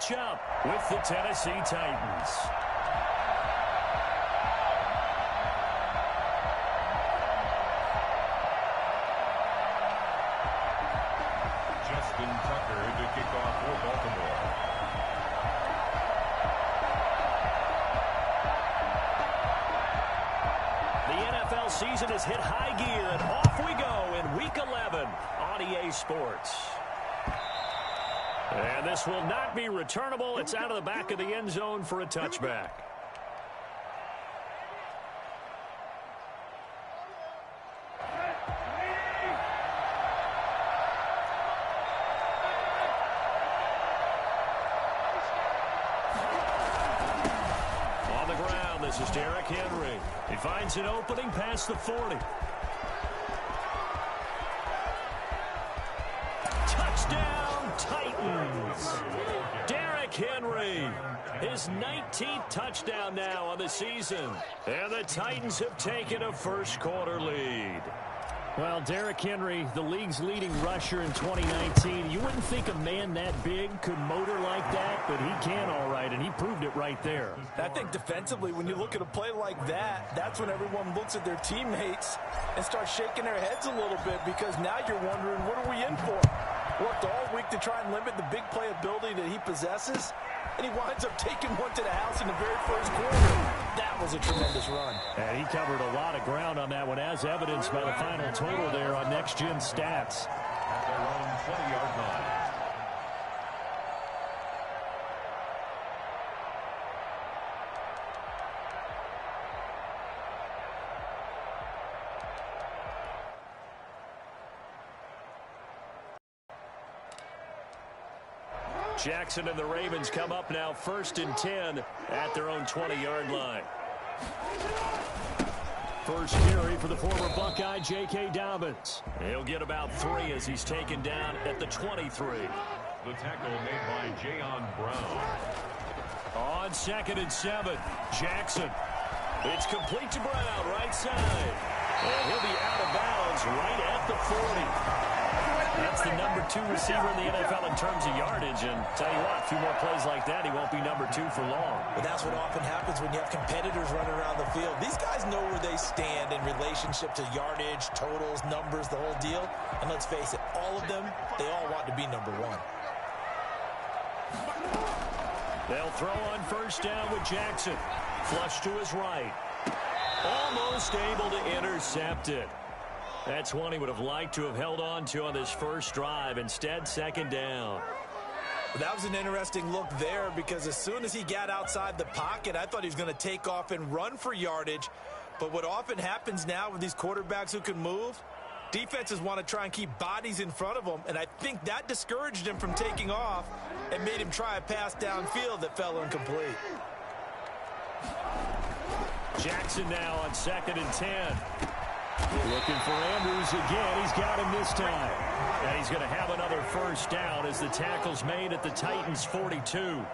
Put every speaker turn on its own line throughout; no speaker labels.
matchup with the Tennessee Titans.
Justin Tucker to kick off for Baltimore.
The NFL season has hit high gear, and off we go in Week 11 on EA Sports. And this will not be returnable. It's out of the back of the end zone for a touchback. On the ground, this is Derrick Henry. He finds an opening past the 40. Touchdown, Titans. Derrick Henry, his 19th touchdown now on the season. And the Titans have taken a first-quarter lead. Well, Derrick Henry, the league's leading rusher in 2019. You wouldn't think a man that big could motor like that, but he can all right, and he proved it right there.
I think defensively, when you look at a play like that, that's when everyone looks at their teammates and starts shaking their heads a little bit, because now you're wondering, what are we in for? Worked all week to try and limit the big play ability that he possesses, and he winds up taking one to the house in the very first quarter. That was a tremendous run.
And he covered a lot of ground on that one, as evidenced by the final total there on Next Gen Stats.
Their own 20-yard line.
Jackson and the Ravens come up now 1st and 10 at their own 20-yard line. First carry for the former Buckeye, J.K. Dobbins. He'll get about 3 as he's taken down at the 23.
The tackle made by Jayon Brown.
On 2nd and 7, Jackson. It's complete to Brown, right side. And he'll be out of bounds right at the 40. That's the number 2 receiver in the NFL in terms of yardage. And tell you what, a few more plays like that, he won't be number 2 for long.
But that's what often happens when you have competitors running around the field. These guys know where they stand in relationship to yardage, totals, numbers, the whole deal. And let's face it, all of them, they all want to be number 1.
They'll throw on 1st down with Jackson. Flush to his right. Almost able to intercept it. That's one he would have liked to have held on to on this first drive. Instead, 2nd down.
That was an interesting look there, because as soon as he got outside the pocket, I thought he was going to take off and run for yardage. But what often happens now with these quarterbacks who can move, defenses want to try and keep bodies in front of them, and I think that discouraged him from taking off and made him try a pass downfield that fell incomplete.
Jackson now on 2nd and 10. Looking for Andrews again. He's got him this time. And he's going to have another 1st down as the tackle's made at the Titans' 42.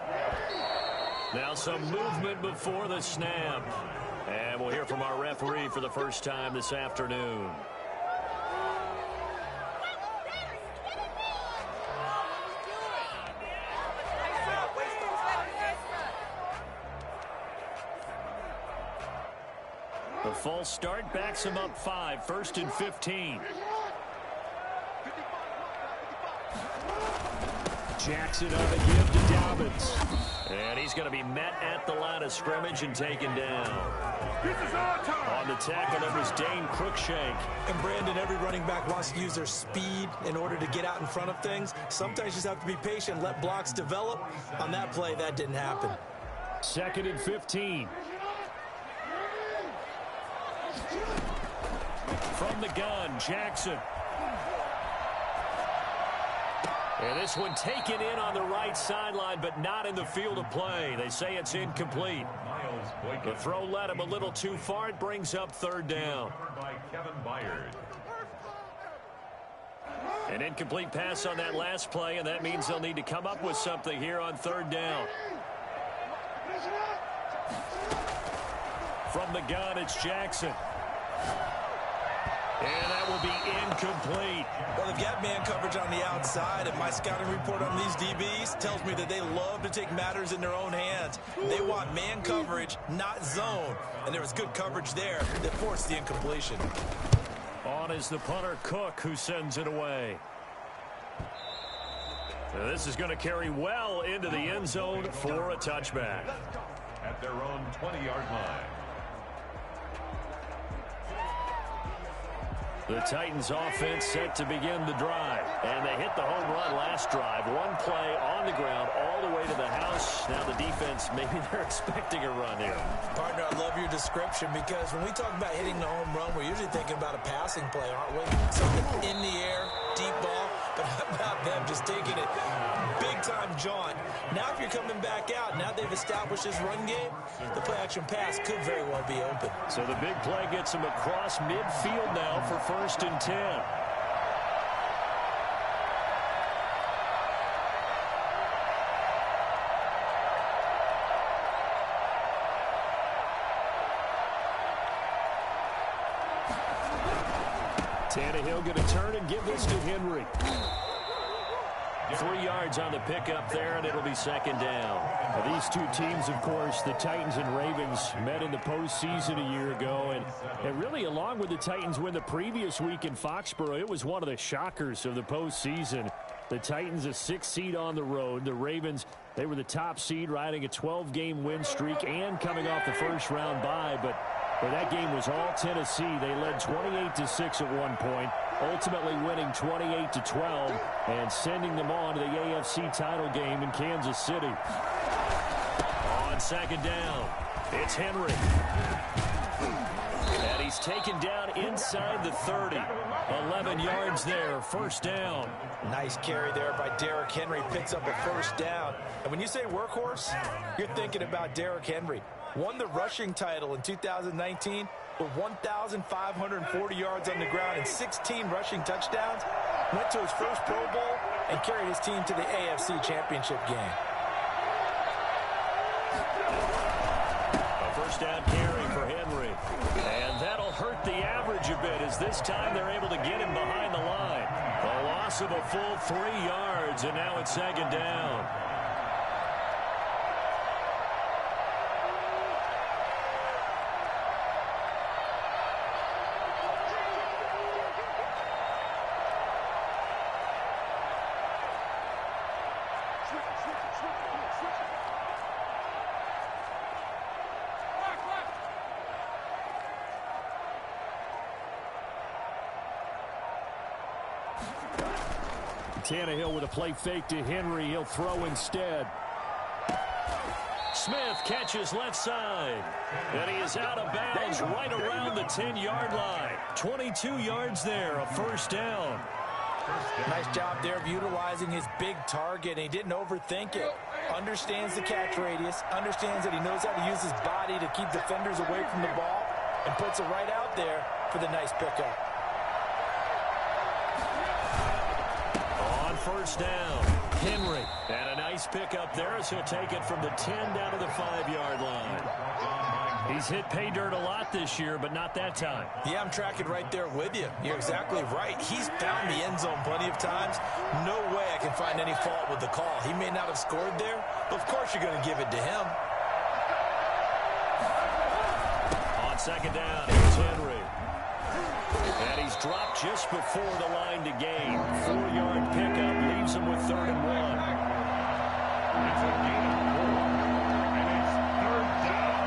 Now some movement before the snap. And we'll hear from our referee for the first time this afternoon. The false start backs him up 5, 1st and 15. Jackson on the give to Dobbins. And he's going to be met at the line of scrimmage and taken down. On the tackle, that was Dane Cruikshank.
And Brandon, every running back wants to use their speed in order to get out in front of things. Sometimes you just have to be patient, let blocks develop. On that play, that didn't happen.
2nd and 15. From the gun, Jackson. And this one taken in on the right sideline, but not in the field of play. They say it's incomplete. The throw led him a little too far. It brings up 3rd down. An incomplete pass on that last play, and that means they'll need to come up with something here on 3rd down. From the gun, it's Jackson. And that will be incomplete.
Well, they've got man coverage on the outside, and my scouting report on these DBs tells me that they love to take matters in their own hands. They want man coverage, not zone. And there was good coverage there that forced the incompletion.
On is the punter, Cook, who sends it away. Now this is going to carry well into the end zone for a touchback.
At their own 20-yard line.
The Titans offense set to begin the drive. And they hit the home run last drive. One play on the ground all the way to the house. Now the defense, maybe they're expecting a run here.
Partner, I love your description because when we talk about hitting the home run, we're usually thinking about a passing play, aren't we? Something in the air, deep ball. But how about them just taking it big-time jaunt? Now if you're coming back out, now they've established this run game, the play-action pass could very well be open.
So the big play gets him across midfield now for 1st and 10. Tannehill going to turn and give this to Henry. 3 yards on the pickup there, and it'll be 2nd down. Now, these two teams, of course, the Titans and Ravens, met in the postseason a year ago. And really, along with the Titans win the previous week in Foxborough, it was one of the shockers of the postseason. The Titans, a 6th seed on the road. The Ravens, they were the top seed, riding a 12-game win streak and coming off the first-round bye. But that game was all Tennessee. They led 28-6 at one point, ultimately winning 28-12 and sending them on to the AFC title game in Kansas City. On 2nd down, it's Henry. And he's taken down inside the 30. 11 yards there, 1st down.
Nice carry there by Derrick Henry. Picks up a 1st down. And when you say workhorse, you're thinking about Derrick Henry. Won the rushing title in 2019 with 1,540 yards on the ground and 16 rushing touchdowns. Went to his first Pro Bowl and carried his team to the AFC Championship game.
A 1st down carry for Henry. And that'll hurt the average a bit as this time they're able to get him behind the line. A loss of a full 3 yards, and now it's 2nd down. Tannehill with a play fake to Henry. He'll throw instead. Smith catches left side. And he is out of bounds right around the 10-yard line. 22 yards there, a 1st down.
Nice job there of utilizing his big target. He didn't overthink it. Understands the catch radius. Understands that he knows how to use his body to keep defenders away from the ball. And puts it right out there for the nice pickup. 1st down, Henry. And a nice pickup there as he'll take it from the 10 down to the 5-yard line. He's hit pay dirt a lot this year, but not that time. Yeah, I'm tracking right there with you. You're exactly right. He's found the end zone plenty of times. No way I can find any fault with the call. He may not have scored there, but of course you're going to give it to him. On 2nd down, it's Henry. And he's dropped just before the line to gain. 4-yard pickup leaves him with 3rd and 1.
It's a gain of 4. And it's 3rd down.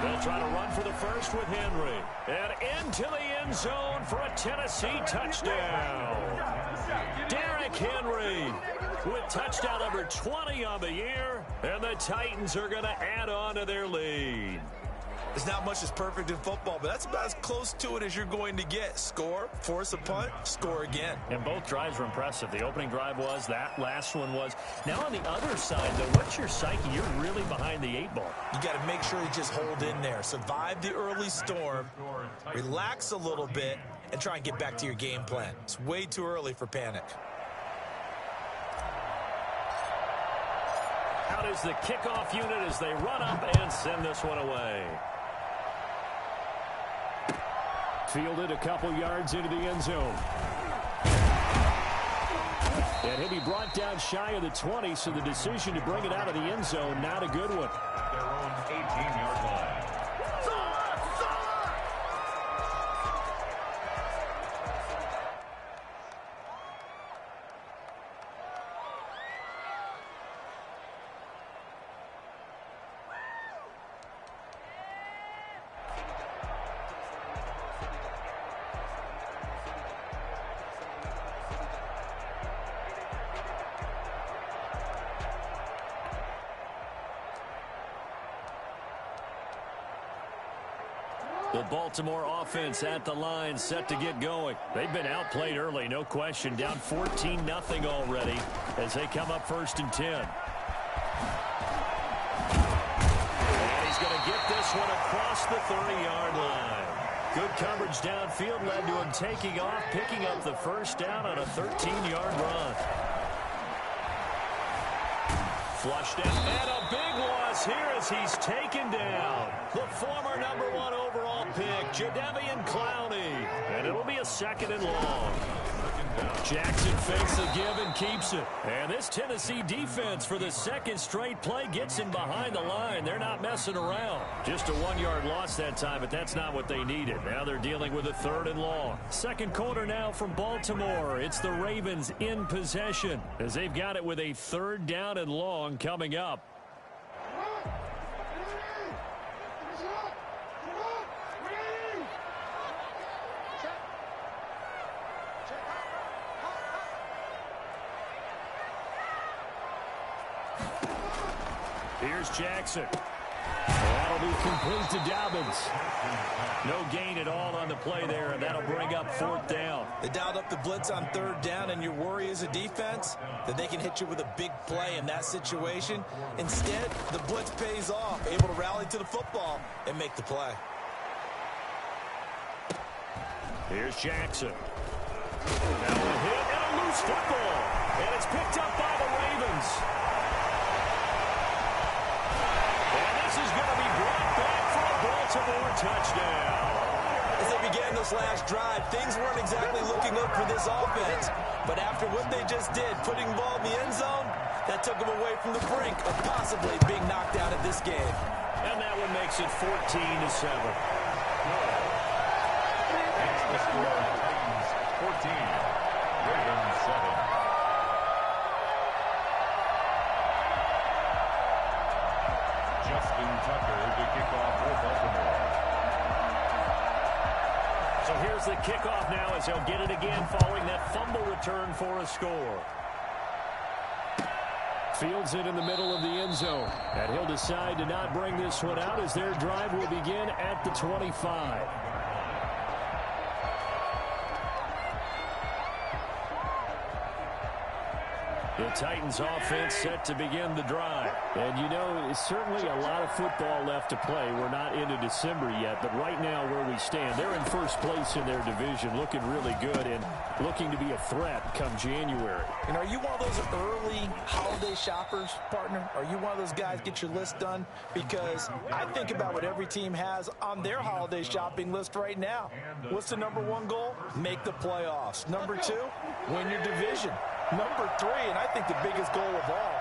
They'll try to run for the first with Henry. And into the end zone for a Tennessee touchdown. Derrick Henry with touchdown number 20 on the year. And the Titans are going to add on to their lead. There's not much that's perfect in football, but that's about as close to it as you're going to get. Score, force a punt, score again. And both drives were impressive. The opening drive was, that last one was. Now on the other side, though, what's your psyche? You're really behind the 8 ball. You got to make sure you just hold in there. Survive the early storm, relax a little bit, and try and get back to your game plan. It's way too early for panic. Out is the kickoff unit as they run up and send this one away. Fielded a couple yards into the end zone. And he'll be brought down shy of the 20, so the decision to bring it out of the end zone, not a good one.
Their own 18-yard line.
The Baltimore offense at the line, set to get going. They've been outplayed early, no question. Down 14-0 already as they come up 1st and 10. And he's going to get this one across the 30-yard line. Good coverage downfield led to him taking off, picking up the first down on a 13-yard run. Flushed out, and a big loss here as he's taken down. The former #1 overall pick, Jadeveon Clowney. And it'll be a 2nd and long. Jackson fakes the give and keeps it. And this Tennessee defense for the 2nd straight play gets him behind the line. They're not messing around. Just a 1-yard loss that time, but that's not what they needed. Now they're dealing with a 3rd and long. 2nd quarter now from Baltimore. It's the Ravens in possession as they've got it with a 3rd down and long coming up. Here's Jackson. That'll be complete to Dobbins. No gain at all on the play there, and that'll bring up 4th down.
They dialed up the blitz on 3rd down, and your worry as a defense that they can hit you with a big play in that situation. Instead, the blitz pays off, able to rally to the football and make the play.
Here's Jackson. Now a hit and a loose football. And it's picked up by the Ravens. Is going to be brought back for a Baltimore touchdown.
As they began this last drive, things weren't exactly looking up for this offense. But after what they just did, putting the ball in the end zone, that took them away from the brink of possibly being knocked out of this game.
And that one makes it 14-7.
The score, Titans 14, Ravens 7. Tucker to kick off for Baltimore.
So here's the kickoff now as he'll get it again following that fumble return for a score. Fields it in the middle of the end zone. And he'll decide to not bring this one out as their drive will begin at the 25. The Titans offense set to begin the drive. And you know, it's certainly a lot of football left to play. We're not into December yet, but right now where we stand, they're in 1st place in their division, looking really good and looking to be a threat come January.
And are you one of those early holiday shoppers, partner? Are you one of those guys get your list done? Because I think about what every team has on their holiday shopping list right now. What's the #1 goal? Make the playoffs. #2, win your division. #3, and I think the biggest goal of all,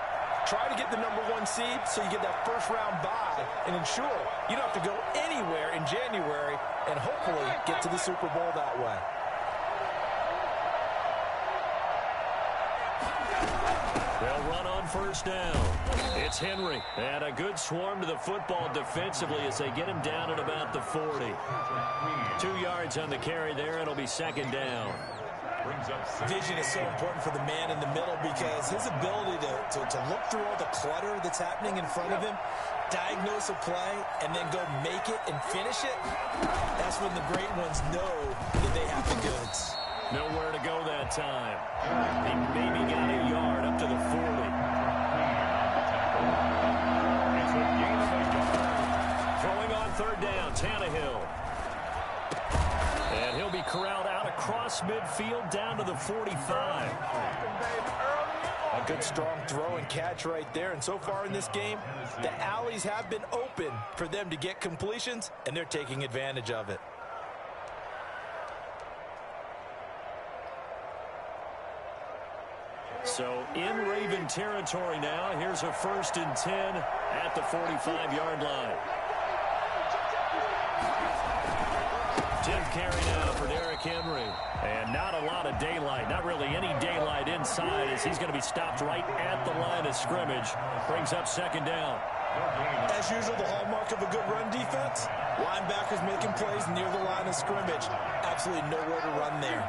try to get the #1 seed so you get that 1st round bye and ensure you don't have to go anywhere in January and hopefully get to the Super Bowl that way.
They'll run on 1st down. It's Henry. And a good swarm to the football defensively as they get him down at about the 40. 2 yards on the carry there. It'll be 2nd down.
Vision is so important for the man in the middle because his ability to look through all the clutter that's happening in front of him, diagnose a play, and then go make it and finish it, that's when the great ones know that they have the goods.
Nowhere to go that time. He maybe got a yard up to the 40. Throwing on 3rd down, Tannehill. And he'll be corralled out across midfield down to the 45.
A good strong throw and catch right there. And so far in this game, the alleys have been open for them to get completions, and they're taking advantage of it.
in Raven territory now. Here's a 1st and 10 at the 45-yard line. 10th carry now for Derrick Henry. And not a lot of daylight, not really any daylight inside, as he's going to be stopped right at the line of scrimmage. Brings up 2nd down.
As usual, the hallmark of a good run defense, linebackers making plays near the line of scrimmage. Absolutely nowhere to run there.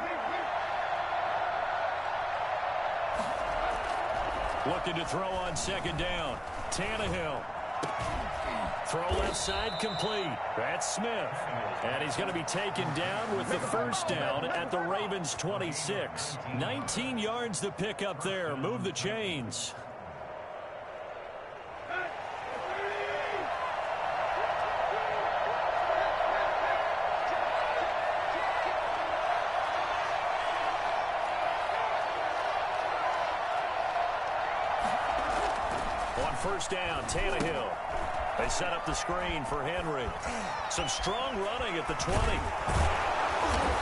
Looking to throw on 2nd down. Tannehill. Throw left side complete. That's Smith. And he's going to be taken down with the 1st down at the Ravens' 26. 19 yards to pick up there. Move the chains. On 1st down, Tannehill. They set up the screen for Henry. Some strong running at the 20.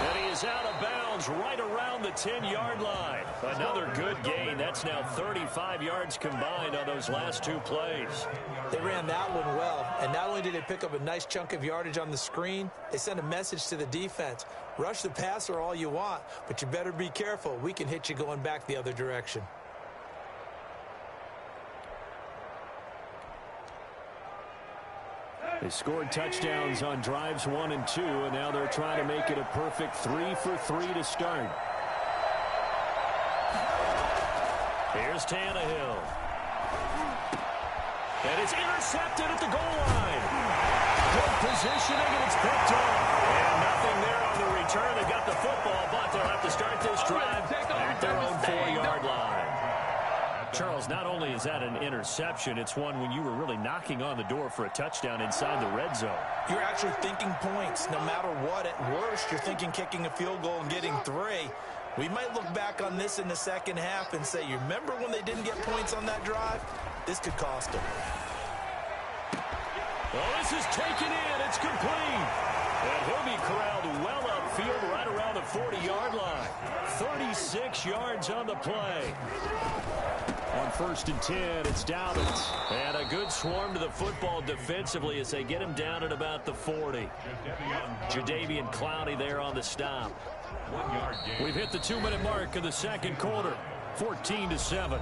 And he is out of bounds right around the 10-yard line. Another good gain. That's now 35 yards combined on those last 2 plays.
They ran that one well, and not only did they pick up a nice chunk of yardage on the screen, they sent a message to the defense. Rush the passer all you want, but you better be careful. We can hit you going back the other direction.
They scored touchdowns on drives 1 and 2, and now they're trying to make it a perfect 3 for 3 to start. Here's Tannehill. And it's intercepted at the goal line. Good positioning, and it's picked off. And nothing there on the return. They got the football, but they'll have to start this drive at their own 4-yard line. Charles, not only is that an interception, it's one when you were really knocking on the door for a touchdown inside the red zone.
You're actually thinking points. No matter what, at worst, you're thinking kicking a field goal and getting 3. We might look back on this in the second half and say, you remember when they didn't get points on that drive? This could cost them.
Well, this is taken in. It's complete. And he'll be corralled well upfield right around the 40-yard line. 36 yards on the play. On 1st and 10, it's Dobbins. And a good swarm to the football defensively as they get him down at about the 40. Jadeveon Clowney there on the stop. We've hit the 2-minute mark of the 2nd quarter. 14-7.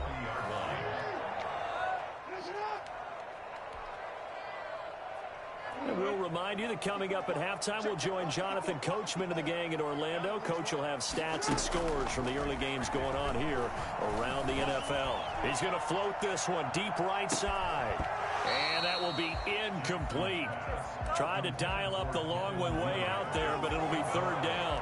And we'll remind you that coming up at halftime, we'll join Jonathan Coachman and the gang in Orlando. Coach will have stats and scores from the early games going on here around the NFL. He's going to float this one deep right side. And that will be incomplete. Tried to dial up the long one way out there, but it'll be 3rd down.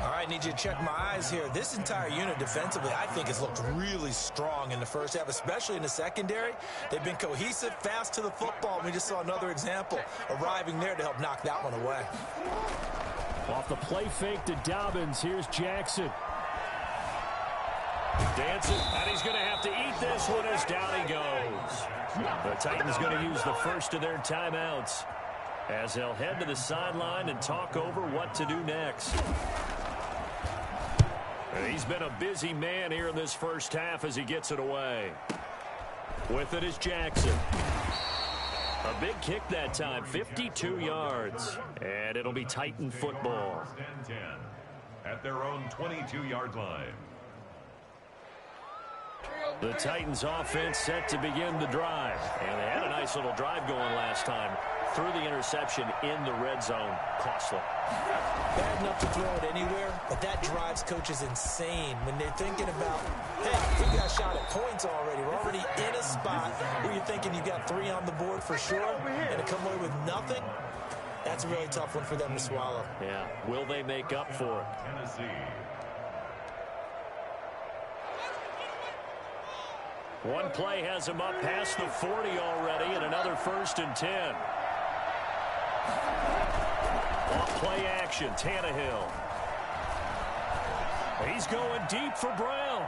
All right, need you to check my eyes here. This entire unit defensively, I think, has looked really strong in the first half, especially in the secondary. They've been cohesive, fast to the football. We just saw another example arriving there to help knock that one away.
Off the play fake to Dobbins, here's Jackson. Dancing, and he's going to have to eat this one as down he goes. The Titans going to use the first of their timeouts as they'll head to the sideline and talk over what to do next. He's been a busy man here in this first half as he gets it away. With it is Jackson. A big kick that time, 52 yards. And it'll be Titan football.
At their own 22-yard line.
The Titans offense set to begin the drive. And they had a nice little drive going last time. Threw the interception in the red zone. Costly.
Bad enough to throw it anywhere, but that drives coaches insane when they're thinking about, hey, we got a shot at points already. We're already in a spot where you're thinking you got 3 on the board for sure, and to come away with nothing, that's a really tough one for them to swallow.
Yeah, will they make up for it?
Tennessee.
One play has him up past the 40 already, and another 1st and 10. Off play action, Tannehill. He's going deep for Brown.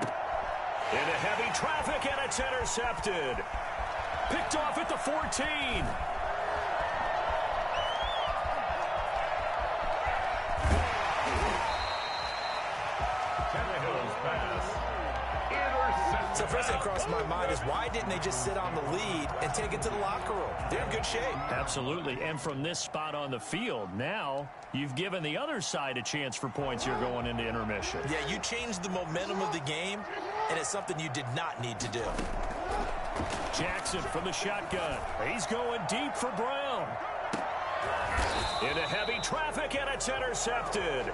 Into heavy traffic, and it's intercepted. Picked off at the 14.
So first thing across my mind is why didn't they just sit on the lead and take it to the locker room? They're in good shape.
Absolutely. And from this spot on the field, now you've given the other side a chance for points here going into intermission.
Yeah, you changed the momentum of the game, and it's something you did not need to do.
Jackson from the shotgun. He's going deep for Brown. Into heavy traffic, and it's intercepted.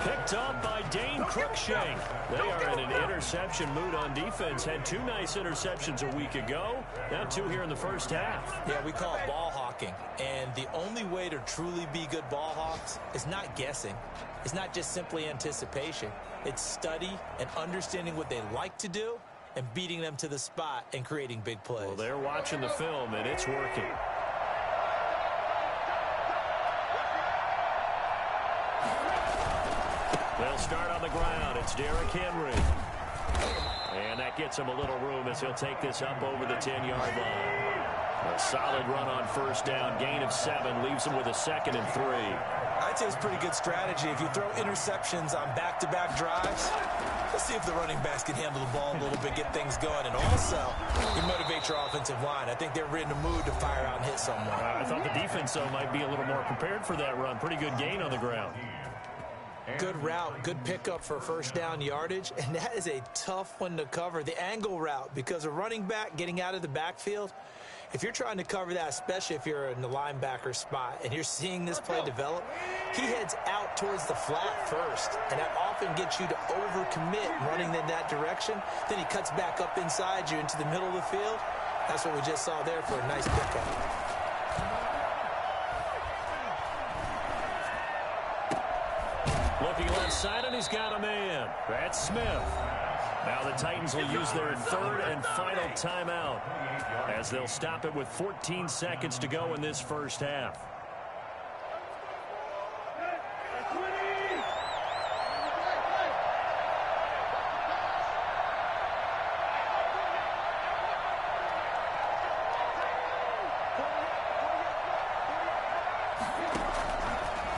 Picked up by Dane Cruikshank. They are in an interception mood on defense. Had 2 nice interceptions a week ago. Now 2 here in the first half.
Yeah, we call it ball hawking. And the only way to truly be good ball hawks is not guessing. It's not just simply anticipation. It's study and understanding what they like to do and beating them to the spot and creating big plays.
Well, they're watching the film, and it's working. They'll start on the ground. It's Derrick Henry. And that gets him a little room as he'll take this up over the 10-yard line. A solid run on first down. Gain of 7 leaves him with a 2nd and 3.
I'd say it's pretty good strategy. If you throw interceptions on back-to-back drives, let's see if the running backs can handle the ball a little bit, get things going, and also you motivate your offensive line. I think they're in the mood to fire out and hit someone.
I thought the defense, though, might be a little more prepared for that run. Pretty good gain on the ground.
Good route, good pickup for first down yardage, and that is a tough one to cover. The angle route, because a running back getting out of the backfield, if you're trying to cover that, especially if you're in the linebacker spot and you're seeing this play develop, he heads out towards the flat first, and that often gets you to overcommit running in that direction. Then he cuts back up inside you into the middle of the field. That's what we just saw there for a nice pickup.
Looking left side, and he's got a man. That's Smith. Now the Titans will use their 3rd and final timeout as they'll stop it with 14 seconds to go in this first half.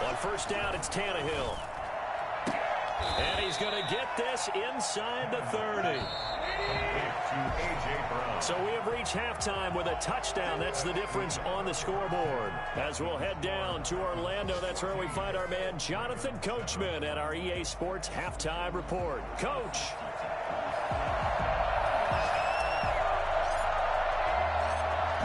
On first down, it's Tannehill. And he's going to get this inside the 30. So we have reached halftime with a touchdown. That's the difference on the scoreboard. As we'll head down to Orlando, that's where we find our man Jonathan Coachman at our EA Sports Halftime Report. Coach.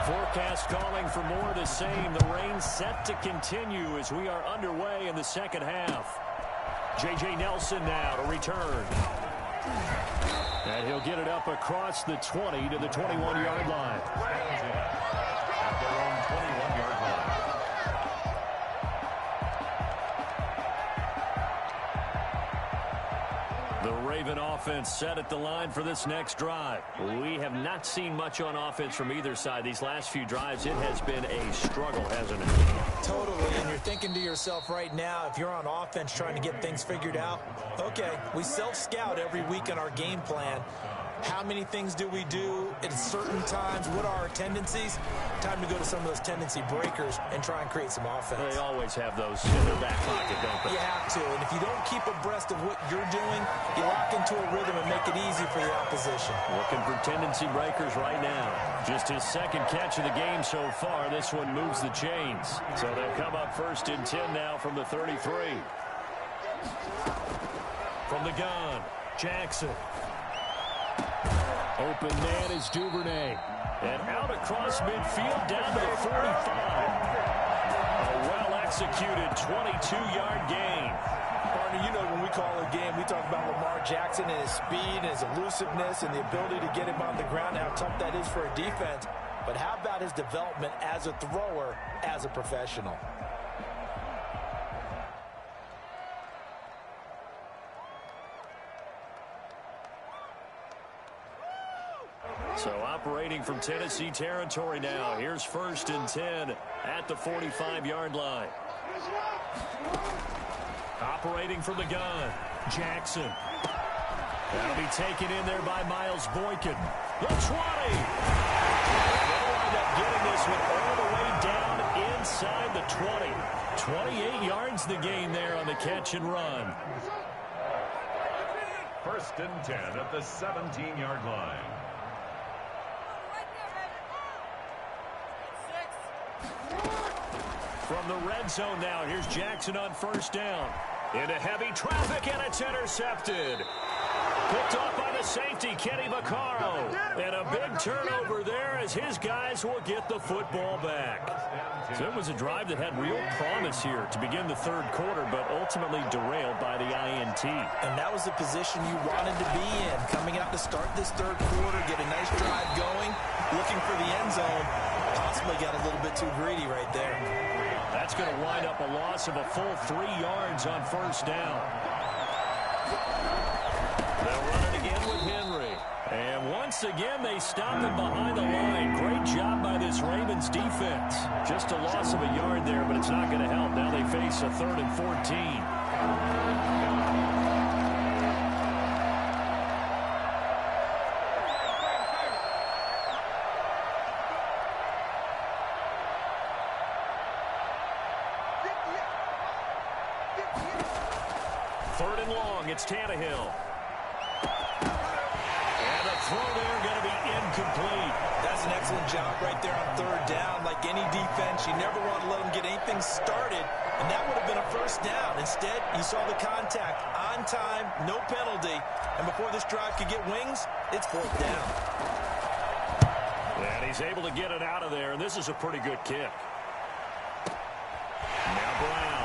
Forecast calling for more of the same. The rain set to continue as we are underway in the second half. J.J. Nelson now to return. And he'll get it up across the 20 to the 21-yard line.
At their own 21-yard line.
The Raven offense set at the line for this next drive. We have not seen much on offense from either side. These last few drives, it has been a struggle, hasn't it?
Totally, and you're thinking to yourself right now, if you're on offense trying to get things figured out, okay, we self-scout every week in our game plan. How many things do we do at certain times? What are our tendencies? Time to go to some of those tendency breakers and try and create some offense.
They always have those in their back pocket, don't they?
You have to, and if you don't keep abreast of what you're doing, you lock into a rhythm and make it easy for the opposition.
Looking for tendency breakers right now. Just his 2nd catch of the game so far. This one moves the chains. So they'll come up 1st and 10 now from the 33. From the gun, Jackson. Open man is Duvernay. And out across midfield down to the 45. A well-executed 22-yard gain.
Partner, you know when we call a game, we talk about Lamar Jackson and his speed and his elusiveness and the ability to get him on the ground, how tough that is for a defense. But how about his development as a thrower, as a professional?
So operating from Tennessee territory now. Here's 1st and 10 at the 45-yard line. Operating from the gun, Jackson. That'll be taken in there by Miles Boykin. The 20. They'll wind up getting this one all the way down inside the 20. 28 yards the gain there on the catch and run.
First and 10 at the 17-yard line.
From the red zone now, here's Jackson on first down. Into heavy traffic, and it's intercepted. Picked off by the safety, Kenny Vaccaro. And a big turnover there as his guys will get the football back. So it was a drive that had real promise here to begin the third quarter, but ultimately derailed by the INT.
And that was the position you wanted to be in. Coming out to start this third quarter, get a nice drive going, looking for the end zone. Possibly got a little bit too greedy right there.
That's going to wind up a loss of a full 3 yards on first down. They'll run it again with Henry. And once again, they stop him behind the line. Great job by this Ravens defense. Just a loss of a yard there, but it's not going to help. Now they face a 3rd and 14. It's Tannehill. And the throw there going to be incomplete.
That's an excellent job right there on third down. Like any defense, you never want to let them get anything started, and that would have been a first down. Instead, you saw the contact on time, no penalty, and before this drive could get wings, it's 4th down.
And he's able to get it out of there, and this is a pretty good kick. Now Brown.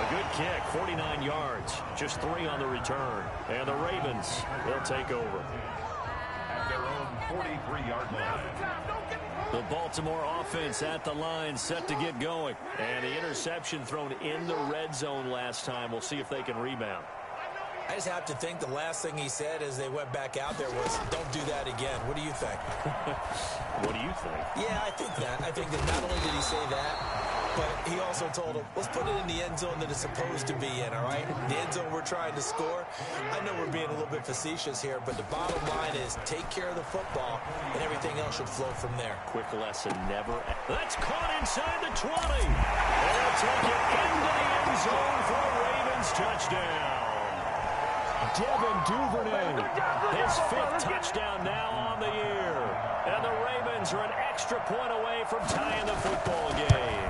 Good kick, 49 yards, just 3 on the return. And the Ravens, they'll take over.
At their own 43-yard line.
The Baltimore offense at the line, set to get going. And the interception thrown in the red zone last time. We'll see if they can rebound.
I just have to think the last thing he said as they went back out there was, don't do that again. What do you think?
What do you think?
Yeah, I think that. I think that not only did he say that, but he also told him, let's put it in the end zone that it's supposed to be in, all right? The end zone we're trying to score. I know we're being a little bit facetious here, but the bottom line is take care of the football, and everything else should flow from there.
Quick lesson, never. That's caught inside the 20. And they'll take it into the end zone for a Ravens touchdown. Devin Duvernay, his 5th touchdown now on the year. And the Ravens are an extra point away from tying the football game.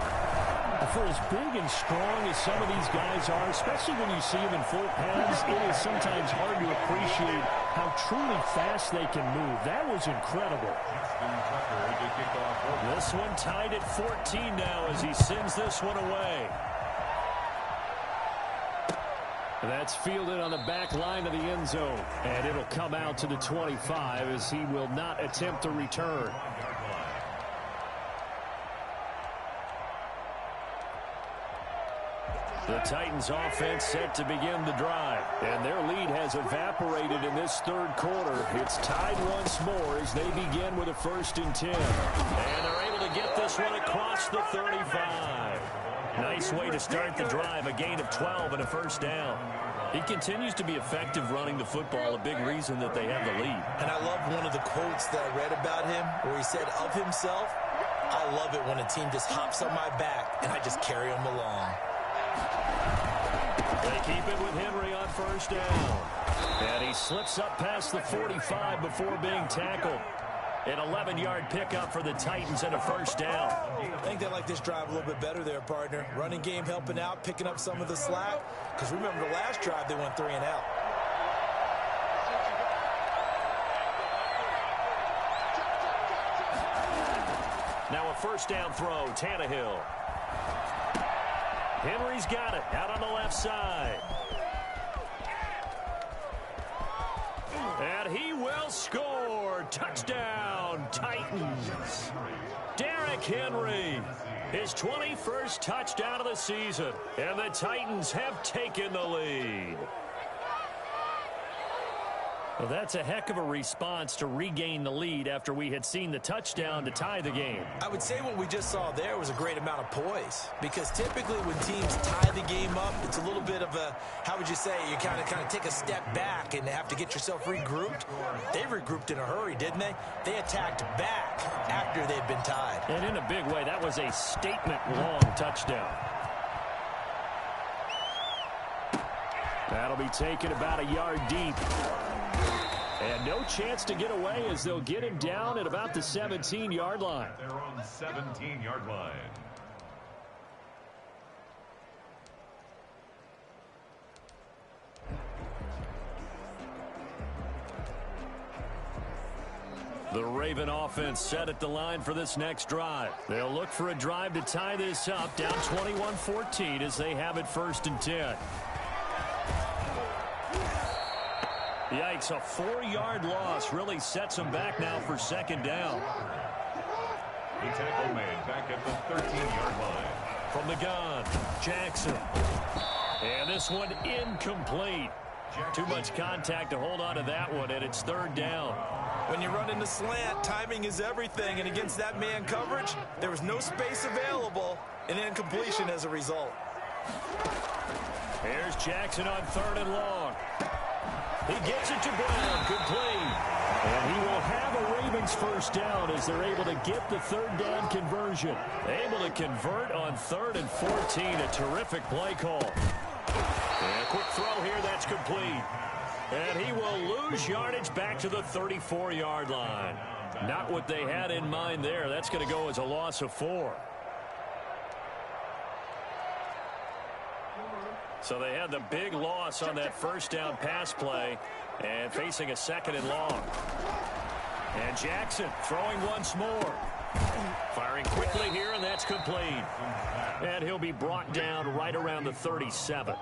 For as big and strong as some of these guys are, especially when you see them in full pads, it is sometimes hard to appreciate how truly fast they can move. That was incredible. This one tied at 14 now as he sends this one away. That's fielded on the back line of the end zone. And it'll come out to the 25 as he will not attempt to return. The Titans offense set to begin the drive. And their lead has evaporated in this third quarter. It's tied once more as they begin with a 1st and 10. And they're able to get this one across the 35. Nice way to start the drive, a gain of 12 and a 1st down. He continues to be effective running the football, a big reason that they have the lead. And I love one of the quotes that I read about him where he said of himself, I love it when a team just hops on my back and I just carry them along. They keep it with Henry on 1st down. And he slips up past the 45 before being tackled. An 11-yard pickup for the Titans and a 1st down. I think they like this drive a little bit better there, partner. Running game helping out, picking up some of the slack. Because remember the last drive, they went 3 and out. Now a 1st down throw, Tannehill. Henry's got it out on the left side. And he will score. Touchdown, Titans. Derrick Henry, his 21st touchdown of the season. And the Titans have taken the lead. Well, that's a heck of a response to regain the lead after we had seen the touchdown to tie the game. I would say what we just saw there was a great amount of poise, because typically when teams tie the game up, it's a little bit of a, how would you say, you kind of take a step back and have to get yourself regrouped. They regrouped in a hurry, didn't they? They attacked back after they'd been tied. And in a big way, that was a statement-long touchdown. That'll be taken about a yard deep. And no chance to get away as they'll get him down at about the 17-yard line.
They're on the 17-yard line.
The Raven offense set at the line for this next drive. They'll look for a drive to tie this up, down 21-14 as they have it 1st and 10. Yikes, a 4-yard loss really sets them back now for 2nd down.
The tackle made back at the 13-yard line.
From the gun, Jackson. And this one incomplete. Too much contact to hold on to that one, and it's 3rd down.
When you run into slant, timing is everything, and against that man coverage, there was no space available, and incompletion as a result.
Here's Jackson on 3rd and long. He gets it to Brown, complete. And he will have a Ravens 1st down as they're able to get the 3rd down conversion. Able to convert on 3rd and 14, a terrific play call. And a quick throw here, that's complete. And he will lose yardage back to the 34-yard line. Not what they had in mind there. That's going to go as a loss of 4. So they had the big loss on that 1st down pass play and facing a 2nd and long. And Jackson throwing once more. Firing quickly here, and that's complete. And he'll be brought down right around the 37.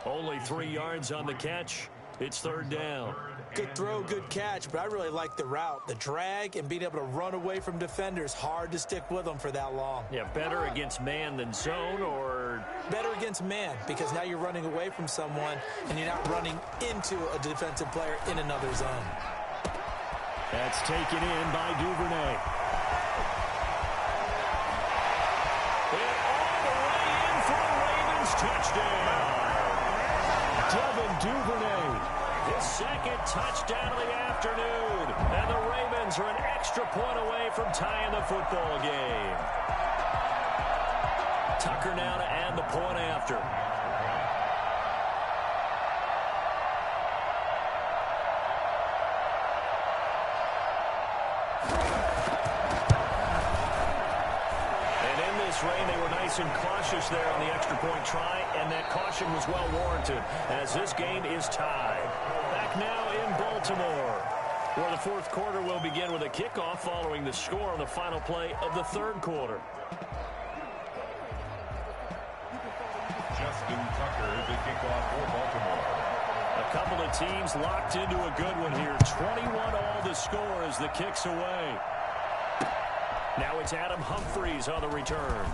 Only 3 yards on the catch. It's 3rd down.
Good throw, good catch, but I really like the route. The drag and being able to run away from defenders. Hard to stick with them for that long.
Yeah, better against man than zone, or?
Better against man, because now you're running away from someone and you're not running into a defensive player in another zone.
That's taken in by Duvernay. And all the way in for a Ravens touchdown. Devin Duvernay, his 2nd touchdown of the afternoon. And the Ravens are an extra point away from tying the football game. Tucker now to add the point after. Rain, they were nice and cautious there on the extra point try, and that caution was well warranted as this game is tied. Back now in Baltimore, where the 4th quarter will begin with a kickoff following the score on the final play of the 3rd quarter.
Justin Tucker, the kickoff for Baltimore.
A couple of teams locked into a good one here. 21 all the score as the kick's away. Now it's Adam Humphries on the return.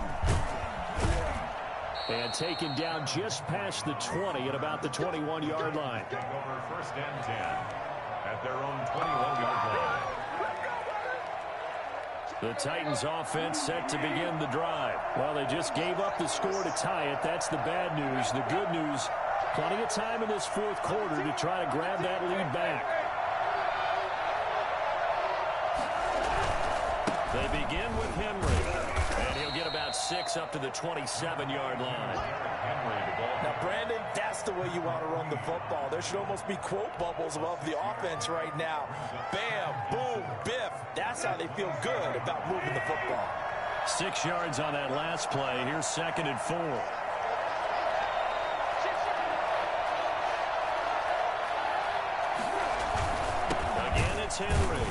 And taken down just past the 20 at about the 21-yard line.
Take over 1st and 10 at their own 21-yard line.
The Titans offense set to begin the drive. Well, they just gave up the score to tie it. That's the bad news. The good news, plenty of time in this 4th quarter to try to grab that lead back. They begin with Henry, and he'll get about 6 up to the 27-yard line.
Now, Brandon, that's the way you want to run the football. There should almost be quote bubbles above the offense right now. Bam, boom, biff. That's how they feel good about moving the football.
6 yards on that last play. Here's 2nd and 4. Again, it's Henry.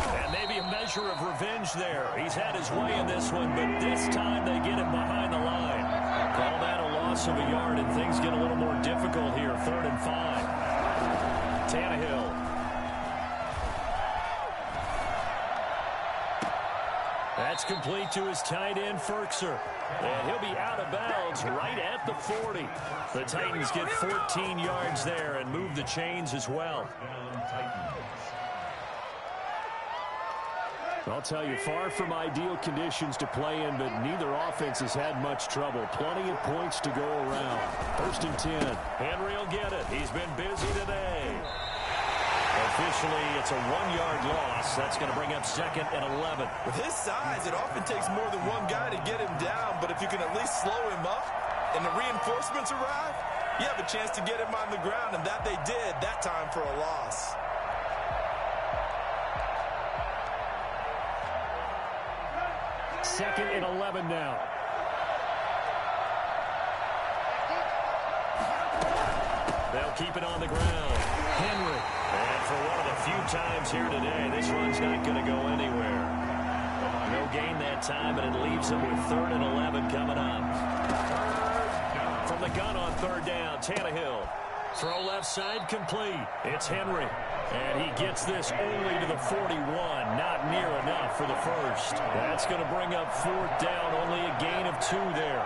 And maybe a measure of revenge there. He's had his way in this one, but this time they get him behind the line. Call that a loss of a yard, and things get a little more difficult here. 3rd and 5. Tannehill. That's complete to his tight end, Ferkser. And he'll be out of bounds right at the 40. The Titans get 14 yards there and move the chains as well. I'll tell you, far from ideal conditions to play in, but neither offense has had much trouble. Plenty of points to go around. 1st and 10. Henry will get it. He's been busy today. Officially, it's a 1-yard loss. That's going to bring up 2nd and 11.
With his size, it often takes more than one guy to get him down, but if you can at least slow him up and the reinforcements arrive, you have a chance to get him on the ground, and that they did, that time for a loss.
Second and 11 now. They'll keep it on the ground. Henry. And for one of the few times here today, this run's not going to go anywhere. No gain that time, and it leaves them with 3rd and 11 coming up. From the gun on 3rd down, Tannehill. Throw left side complete. It's Henry. And he gets this only to the 41. Not near enough for the first. That's going to bring up 4th down. Only a gain of 2 there.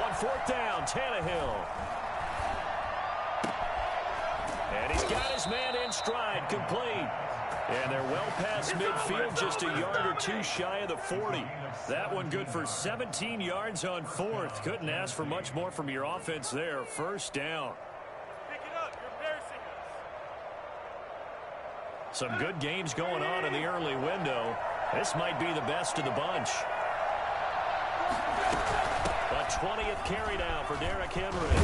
On 4th down, Tannehill. And he's got his man in stride, complete. And they're well past midfield, just a yard or 2 shy of the 40. That one good for 17 yards on 4th. Couldn't ask for much more from your offense there. 1st down.
Pick it up. You're embarrassing us.
Some good games going on in the early window. This might be the best of the bunch. The 20th carry now for Derrick Henry.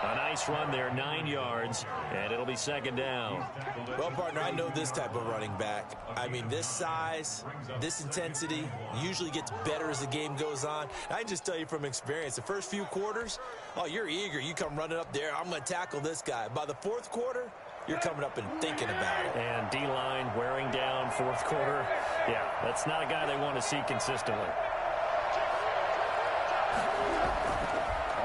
A nice run there, 9 yards, and it'll be 2nd down.
Well, partner, I know this type of running back. I mean, this size, this intensity usually gets better as the game goes on. I can just tell you from experience, the first few quarters, oh, you're eager. You come running up there, I'm going to tackle this guy. By the 4th quarter, you're coming up and thinking about it.
And D-line wearing down 4th quarter. Yeah, that's not a guy they want to see consistently.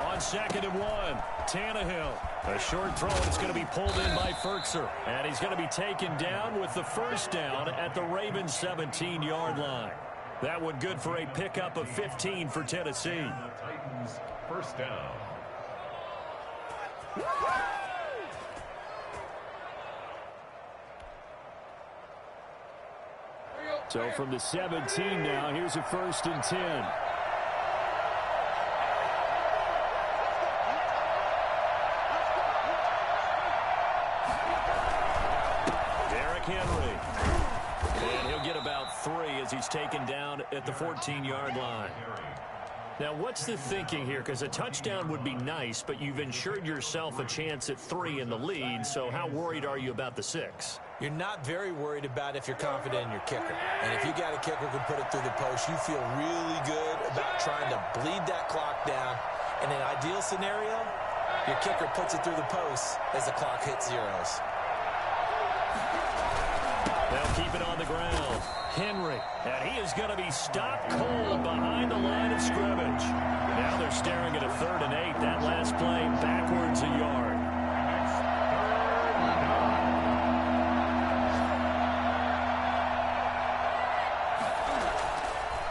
On 2nd and 1, Tannehill. A short throw, and it's going to be pulled in by Ferkser. And he's going to be taken down with the 1st down at the Ravens' 17-yard line. That one good for a pickup of 15 for Tennessee.
Titans, 1st down.
So from the 17 now, here's a 1st and 10. Henry. And he'll get about 3 as he's taken down at the 14-yard line. Now, what's the thinking here? Because a touchdown would be nice, but you've ensured yourself a chance at 3 in the lead, so how worried are you about the 6?
You're not very worried about if you're confident in your kicker. And if you got a kicker who can put it through the post, you feel really good about trying to bleed that clock down. In an ideal scenario, your kicker puts it through the post as the clock hits zeros.
They'll keep it on the ground. Henry, and he is going to be stopped cold behind the line of scrimmage. Now they're staring at a 3rd and 8. That last play backwards a yard.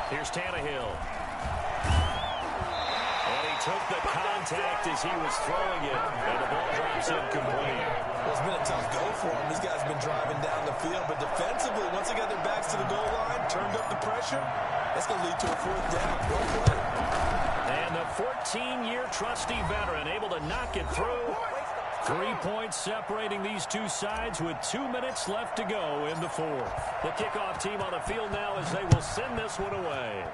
Here's Tannehill. And he took the contact as he was throwing it, and the ball drops incomplete.
Well, it's been a tough go for him. These guys have been driving down the field, but defensively, once they got their backs to the goal line, turned up the pressure, that's going to lead to a 4th down. Well played.
And the 14-year trusty veteran able to knock it through. 3 points separating these two sides with 2 minutes left to go in the 4th. The kickoff team on the field now as they will send this one away.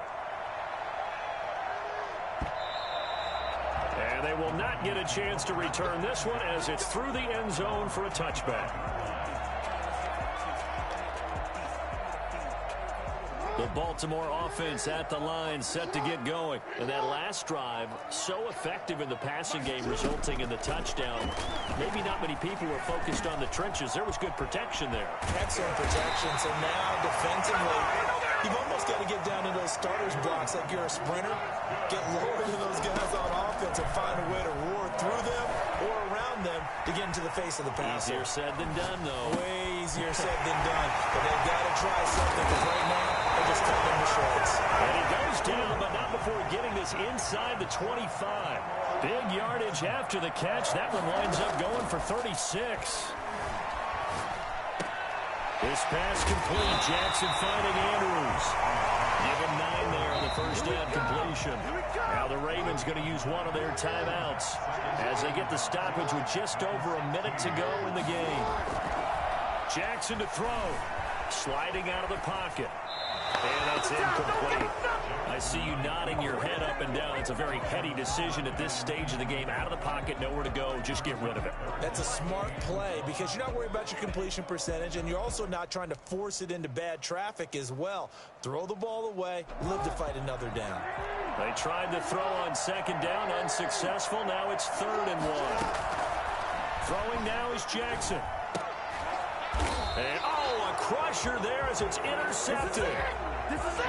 And they will not get a chance to return this one as it's through the end zone for a touchback. The Baltimore offense at the line set to get going. And that last drive, so effective in the passing game, resulting in the touchdown. Maybe not many people were focused on the trenches. There was good protection there.
Excellent protection. So now defensively, you've almost got to get down to those starters blocks like you're a sprinter. Get lower than those guys on offense and find a way to roar through them or around them to get into the face of the passer.
Easier said than done, though.
Way easier said than done. But they've got to try something because right now they're just cutting them to shreds.
And he goes down, but not before getting this inside the 25. Big yardage after the catch. That one winds up going for 36. This pass complete. Jackson finding Andrews. Give him 9 there on the 1st down completion. Now the Ravens going to use one of their timeouts as they get the stoppage with just over a minute to go in the game. Jackson to throw. Sliding out of the pocket. And that's incomplete. I see you nodding your head up and down. It's a very heady decision at this stage of the game. Out of the pocket, nowhere to go. Just get rid of it.
That's a smart play because you're not worried about your completion percentage, and you're also not trying to force it into bad traffic as well. Throw the ball away, live to fight another down.
They tried to throw on second down, unsuccessful. Now it's 3rd and 1. Throwing now is Jackson. And, a crusher there as it's intercepted.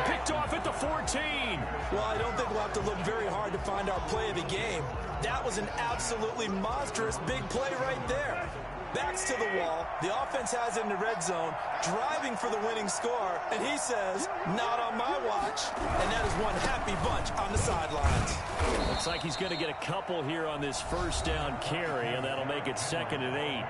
Picked off at the 14.
Well, I don't think we'll have to look very hard to find our play of the game. That was an absolutely monstrous big play right there. Backs to the wall. The offense has it in the red zone, driving for the winning score. And he says, not on my watch. And that is one happy bunch on the sidelines.
Looks like he's going to get a couple here on this first down carry, and that'll make it 2nd and 8.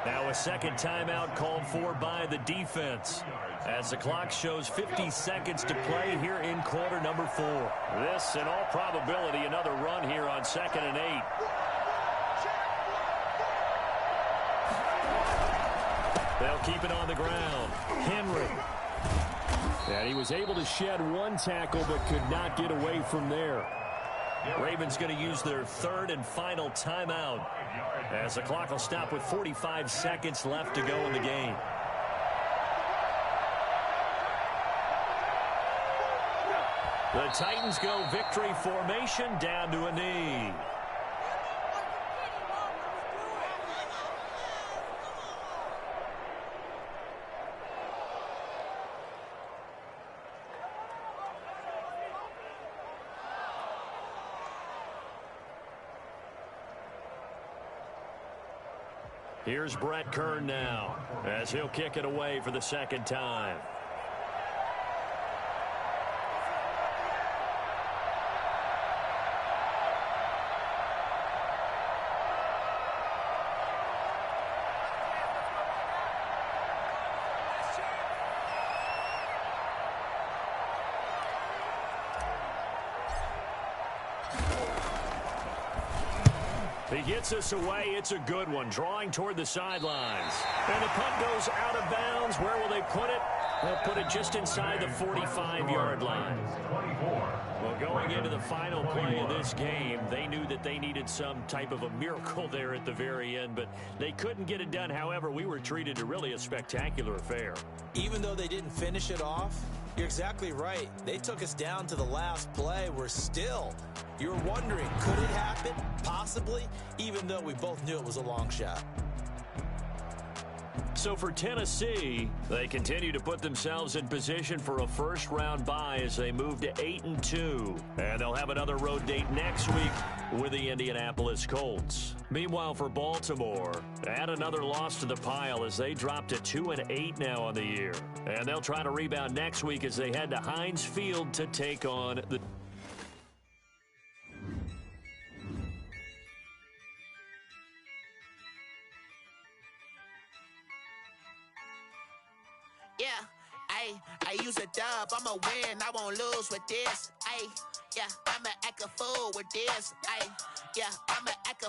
Now a second timeout called for by the defense as the clock shows 50 seconds to play here in quarter number 4. This, in all probability, another run here on 2nd and 8. They'll keep it on the ground. Henry. And he was able to shed one tackle but could not get away from there. Ravens going to use their 3rd and final timeout as the clock will stop with 45 seconds left to go in the game. The Titans go victory formation down to a knee. Here's Brett Kern now as he'll kick it away for the 2nd time. He gets us away. It's a good one. Drawing toward the sidelines. And the punt goes out of bounds. Where will they put it? They'll put it just inside the 45-yard line. Well, going into the final play of this game, they knew that they needed some type of a miracle there at the very end, but they couldn't get it done. However, we were treated to really a spectacular affair.
Even though they didn't finish it off, you're exactly right. They took us down to the last play. You're wondering, could it happen? Possibly, even though we both knew it was a long shot.
So for Tennessee, they continue to put themselves in position for a first-round bye as they move to 8-2. And they'll have another road date next week with the Indianapolis Colts. Meanwhile, for Baltimore, add another loss to the pile as they drop to 2-8 now on the year. And they'll try to rebound next week as they head to Heinz Field to take on the...
Yeah, I use a dub, I'ma win, I won't lose with this. Yeah, I'ma act a fool with this. Yeah, I'ma act a